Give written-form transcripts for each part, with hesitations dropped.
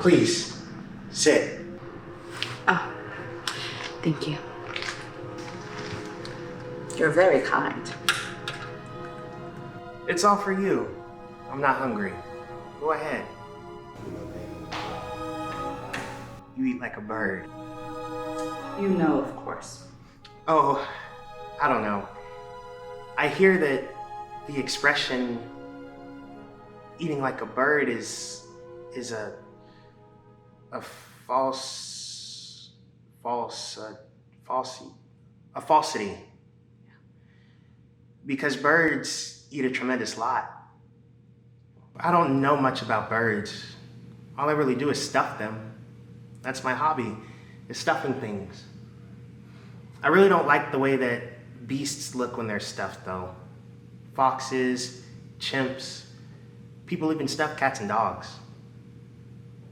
Please, sit. Oh, thank you. You're very kind. It's all for you. I'm not hungry. Go ahead. You eat like a bird. You know, of course. Oh, I don't know. I hear that the expression eating like a bird is a falsity. Because birds eat a tremendous lot. I don't know much about birds. All I really do is stuff them. That's my hobby, is stuffing things. I really don't like the way that beasts look when they're stuffed though. Foxes, chimps, people even stuff cats and dogs.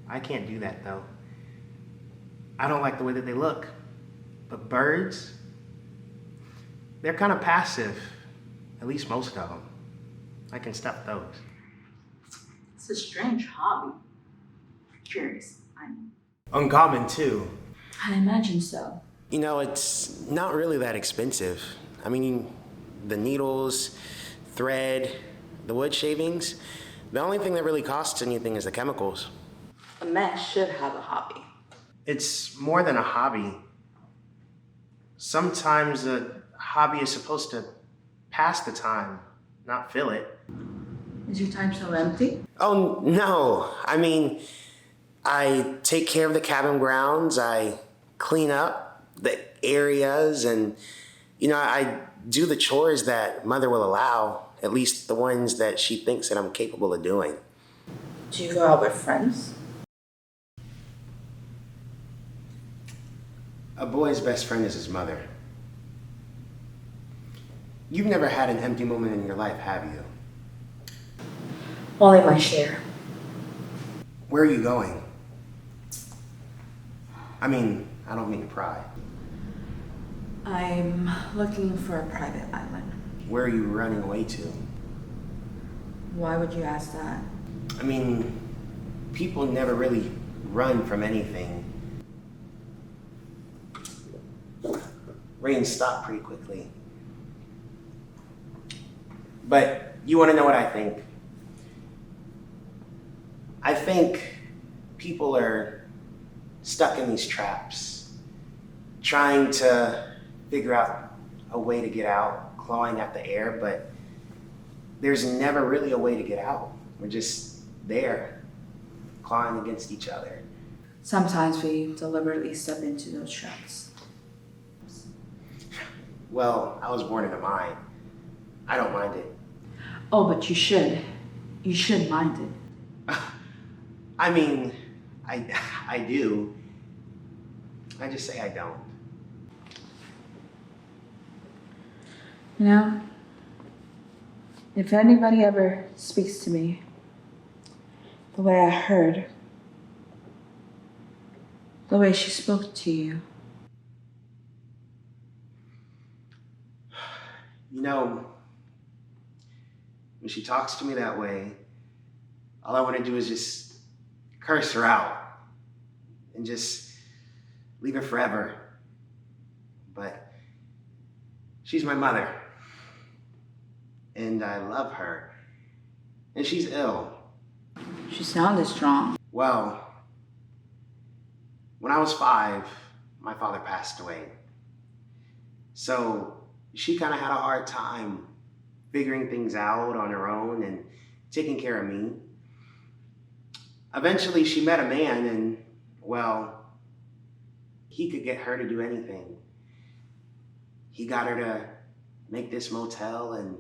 I can't do that though. I don't like the way that they look. But birds, they're kind of passive, at least most of them. I can stuff those. It's a strange hobby. Curious, I know. Uncommon too. I imagine so. You know, it's not really that expensive. I mean, the needles, thread, the wood shavings, the only thing that really costs anything is the chemicals. A man should have a hobby. It's more than a hobby. Sometimes a hobby is supposed to pass the time, not fill it. Is your time so empty? Oh, no. I mean, I take care of the cabin grounds, I clean up the areas, and, you know, I do the chores that Mother will allow, at least the ones that she thinks that I'm capable of doing. Do you go out with friends? A boy's best friend is his mother. You've never had an empty moment in your life, have you? Only my share. Where are you going? I mean, I don't mean to pry. I'm looking for a private island. Where are you running away to? Why would you ask that? I mean, people never really run from anything. Rain stopped pretty quickly. But you want to know what I think? I think people are stuck in these traps, trying to figure out a way to get out, clawing at the air, but there's never really a way to get out. We're just there, clawing against each other. Sometimes we deliberately step into those traps. Well, I was born in a mine. I don't mind it. Oh, but you should. You should mind it. I mean, I do. I just say I don't. You know, if anybody ever speaks to me the way I heard, the way she spoke to you. You know, when she talks to me that way, all I want to do is just curse her out and just leave her forever. But she's my mother, and I love her, and she's ill. She sounded strong. Well, when I was 5, my father passed away. So she kind of had a hard time figuring things out on her own and taking care of me. Eventually she met a man and, well, he could get her to do anything. He got her to make this motel and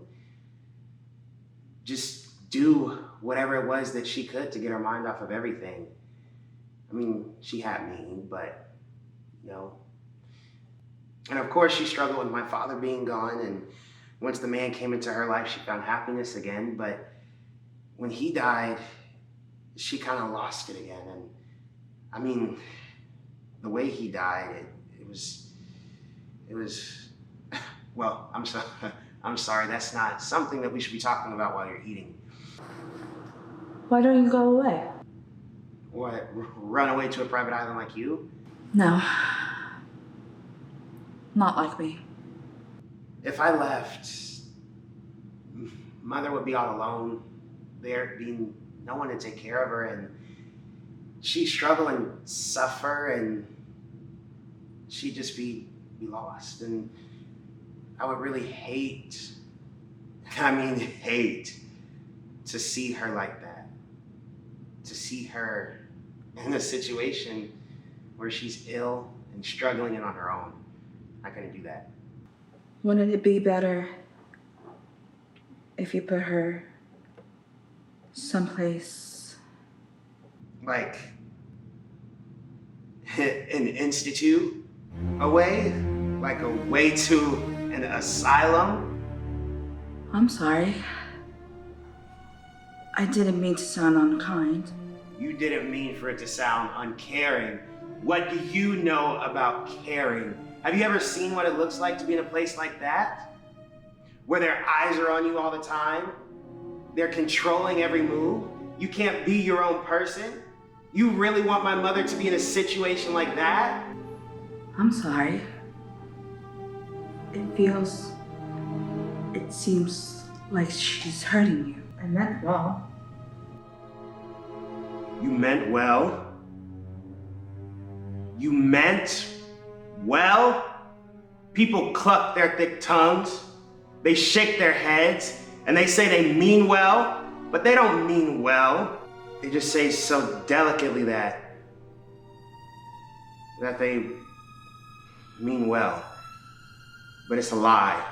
just do whatever it was that she could to get her mind off of everything. I mean, she had me, but, you know. And of course she struggled with my father being gone, and once the man came into her life, she found happiness again, but when he died, she kind of lost it again. And I mean, the way he died, it was, well, I'm sorry, that's not something that we should be talking about while you're eating. Why don't you go away? What, run away to a private island like you? No. Not like me. If I left, Mother would be all alone. There'd be no one to take care of her, and she'd struggle and suffer, and she'd just be lost. And I would really hate to see her like that. To see her in a situation where she's ill and struggling and on her own. I couldn't do that. Wouldn't it be better if you put her someplace? Like an institute away? Like a way to an asylum? I'm sorry. I didn't mean to sound unkind. You didn't mean for it to sound uncaring. What do you know about caring? Have you ever seen what it looks like to be in a place like that? Where their eyes are on you all the time? They're controlling every move? You can't be your own person? You really want my mother to be in a situation like that? I'm sorry. It seems like she's hurting you. I meant well. You meant well? You meant well? People cluck their thick tongues, they shake their heads, and they say they mean well, but they don't mean well. They just say so delicately that they mean well. But it's a lie.